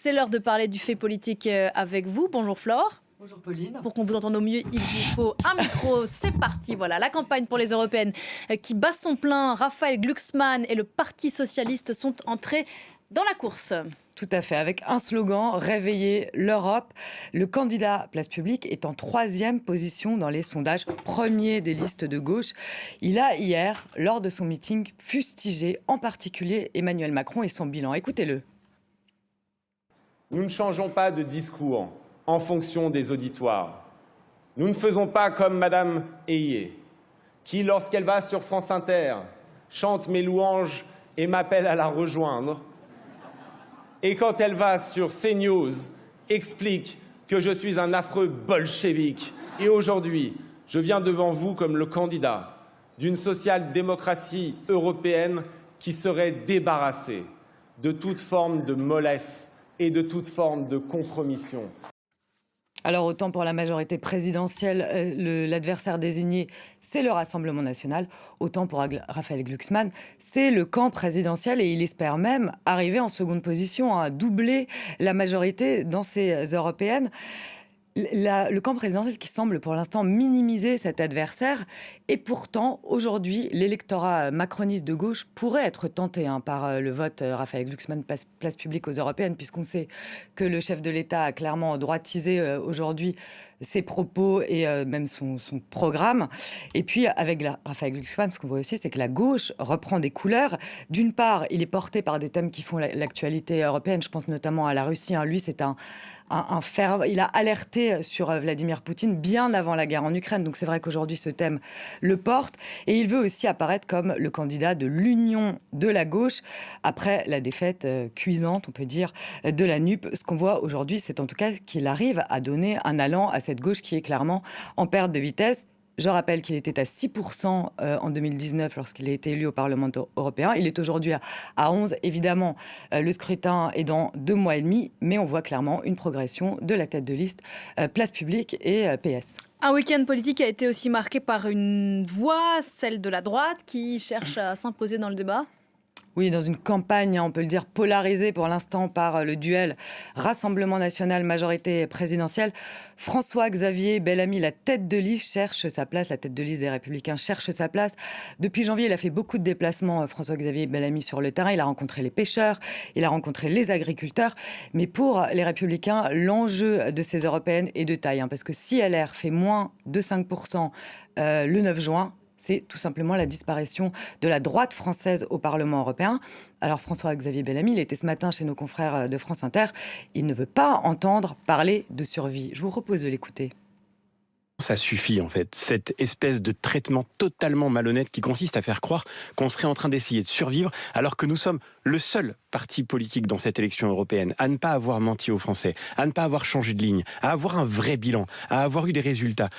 C'est l'heure de parler du fait politique avec vous. Bonjour Flore. Bonjour Pauline. Pour qu'on vous entende au mieux, il vous faut un micro. C'est parti, voilà. La campagne pour les européennes qui bat son plein. Raphaël Glucksmann et le Parti socialiste sont entrés dans la course. Tout à fait, avec un slogan, réveiller l'Europe. Le candidat Place Publique est en 3e position dans les sondages, premier des listes de gauche. Il a hier, lors de son meeting, fustigé en particulier Emmanuel Macron et son bilan. Écoutez-le. Nous ne changeons pas de discours en fonction des auditoires. Nous ne faisons pas comme Madame Hayé, qui, lorsqu'elle va sur France Inter, chante mes louanges et m'appelle à la rejoindre. Et quand elle va sur CNews, explique que je suis un affreux bolchevique. Et aujourd'hui, je viens devant vous comme le candidat d'une social-démocratie européenne qui serait débarrassée de toute forme de mollesse et de toute forme de compromission. Alors autant pour la majorité présidentielle, l'adversaire désigné, c'est le Rassemblement national, autant pour Raphaël Glucksmann, c'est le camp présidentiel et il espère même arriver en seconde position, à doubler la majorité dans ces européennes. Le camp présidentiel qui semble pour l'instant minimiser cet adversaire et pourtant aujourd'hui l'électorat macroniste de gauche pourrait être tenté par le vote Raphaël Glucksmann place publique aux européennes, puisqu'on sait que le chef de l'État a clairement droitisé aujourd'hui ses propos et même son programme. Et puis avec Raphaël Glucksmann, ce qu'on voit aussi, c'est que la gauche reprend des couleurs. D'une part, il est porté par des thèmes qui font l'actualité européenne. Je pense notamment à la Russie. Lui, c'est il a alerté sur Vladimir Poutine bien avant la guerre en Ukraine. Donc c'est vrai qu'aujourd'hui, ce thème le porte. Et il veut aussi apparaître comme le candidat de l'union de la gauche après la défaite cuisante, on peut dire, de la NUP. Ce qu'on voit aujourd'hui, c'est en tout cas qu'il arrive à donner un allant à cette gauche qui est clairement en perte de vitesse. Je rappelle qu'il était à 6% en 2019 lorsqu'il a été élu au Parlement européen. Il est aujourd'hui à 11%. Évidemment, le scrutin est dans 2 mois et demi, mais on voit clairement une progression de la tête de liste Place Publique et PS. Un week-end politique a été aussi marqué par une voix, celle de la droite, qui cherche à s'imposer dans le débat. Oui, dans une campagne, on peut le dire, polarisée pour l'instant par le duel Rassemblement national, majorité présidentielle. François-Xavier Bellamy, la tête de liste, cherche sa place. La tête de liste des Républicains cherche sa place. Depuis janvier, il a fait beaucoup de déplacements, François-Xavier Bellamy, sur le terrain. Il a rencontré les pêcheurs, il a rencontré les agriculteurs. Mais pour les Républicains, l'enjeu de ces européennes est de taille. Parce que si LR fait moins de 5% le 9 juin, c'est tout simplement la disparition de la droite française au Parlement européen. Alors François-Xavier Bellamy, il était ce matin chez nos confrères de France Inter. Il ne veut pas entendre parler de survie. Je vous propose de l'écouter. Ça suffit en fait, cette espèce de traitement totalement malhonnête qui consiste à faire croire qu'on serait en train d'essayer de survivre alors que nous sommes le seul parti politique dans cette élection européenne à ne pas avoir menti aux Français, à ne pas avoir changé de ligne, à avoir un vrai bilan, à avoir eu des résultats.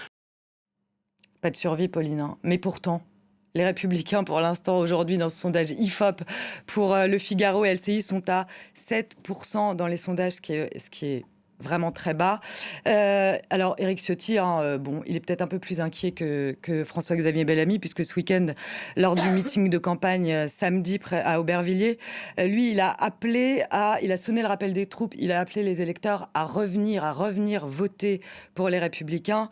Pas de survie, Pauline. Mais pourtant, les Républicains, pour l'instant, aujourd'hui, dans ce sondage IFOP, pour Le Figaro et LCI, sont à 7% dans les sondages, ce qui est vraiment très bas. Alors, Éric Ciotti, il est peut-être un peu plus inquiet que François-Xavier Bellamy, puisque ce week-end, lors du meeting de campagne samedi à Aubervilliers, lui, il a sonné le rappel des troupes, il a appelé les électeurs à revenir voter pour les Républicains.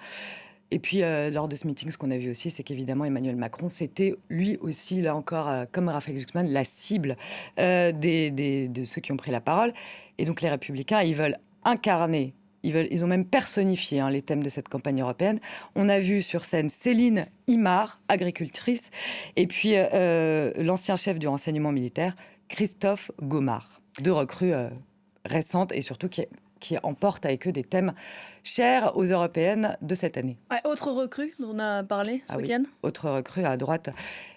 Et puis, lors de ce meeting, ce qu'on a vu aussi, c'est qu'évidemment, Emmanuel Macron, c'était lui aussi, là encore, comme Raphaël Glucksmann, la cible de ceux qui ont pris la parole. Et donc, les Républicains, ils veulent incarner, ils ont même personnifié les thèmes de cette campagne européenne. On a vu sur scène Céline Imard, agricultrice, et puis l'ancien chef du renseignement militaire, Christophe Gomard. 2 recrues récentes et surtout qui emportent avec eux des thèmes chers aux européennes de cette année. Ouais, autre recrue dont on a parlé ce week-end. Autre recrue à droite.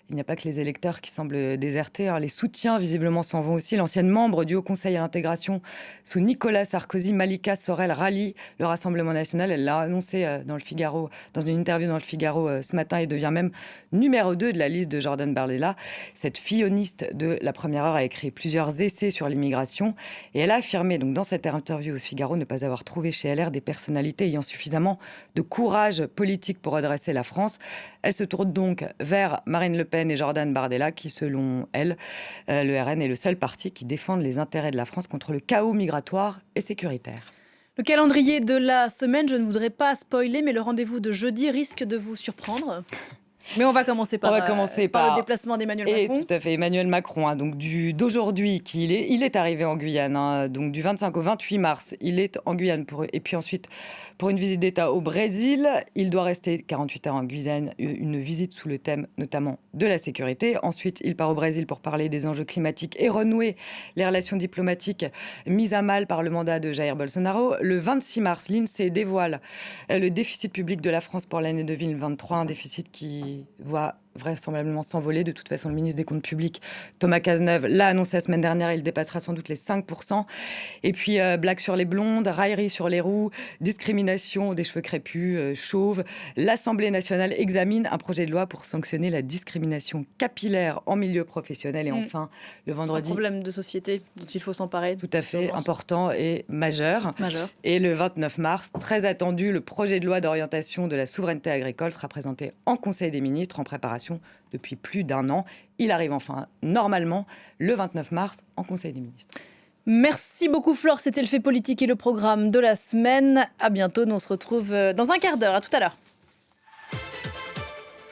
Il n'y a pas que les électeurs qui semblent déserter. Les soutiens, visiblement, s'en vont aussi. L'ancienne membre du Haut Conseil à l'intégration sous Nicolas Sarkozy, Malika Sorel, rallie le Rassemblement national. Elle l'a annoncé dans le Figaro, dans une interview dans le Figaro ce matin, et devient même numéro 2 de la liste de Jordan Bardella. Cette filloniste de la première heure a écrit plusieurs essais sur l'immigration. Et elle a affirmé, donc, dans cette interview au Figaro, ne pas avoir trouvé chez LR des personnalités ayant suffisamment de courage politique pour redresser la France. Elle se tourne donc vers Marine Le Pen Leyen et Jordan Bardella, qui, selon elle, le RN est le seul parti qui défend les intérêts de la France contre le chaos migratoire et sécuritaire. Le calendrier de la semaine, je ne voudrais pas spoiler, mais le rendez-vous de jeudi risque de vous surprendre. Mais on va commencer par le déplacement d'Emmanuel Macron. Tout à fait, Emmanuel Macron. Donc d'aujourd'hui, il est arrivé en Guyane. Donc du 25 au 28 mars, il est en Guyane. Et puis ensuite, pour une visite d'État au Brésil, il doit rester 48 heures en Guyane. Une visite sous le thème notamment de la sécurité. Ensuite, il part au Brésil pour parler des enjeux climatiques et renouer les relations diplomatiques mises à mal par le mandat de Jair Bolsonaro. Le 26 mars, l'INSEE dévoile le déficit public de la France pour l'année 2023. Un déficit qui va vraisemblablement s'envoler. De toute façon, le ministre des Comptes publics, Thomas Cazeneuve, l'a annoncé la semaine dernière, il dépassera sans doute les 5%. Et puis, blague sur les blondes, raillerie sur les roux, discrimination des cheveux crépus, chauves. L'Assemblée nationale examine un projet de loi pour sanctionner la discrimination capillaire en milieu professionnel. Et enfin, le vendredi... Un problème de société dont il faut s'emparer. Tout à fait, important et majeur. Et le 29 mars, très attendu, le projet de loi d'orientation de la souveraineté agricole sera présenté en Conseil des ministres en préparation depuis plus d'un an. Il arrive enfin, normalement, le 29 mars en Conseil des ministres. Merci beaucoup Flore, c'était le fait politique et le programme de la semaine. À bientôt, nous on se retrouve dans un quart d'heure. À tout à l'heure.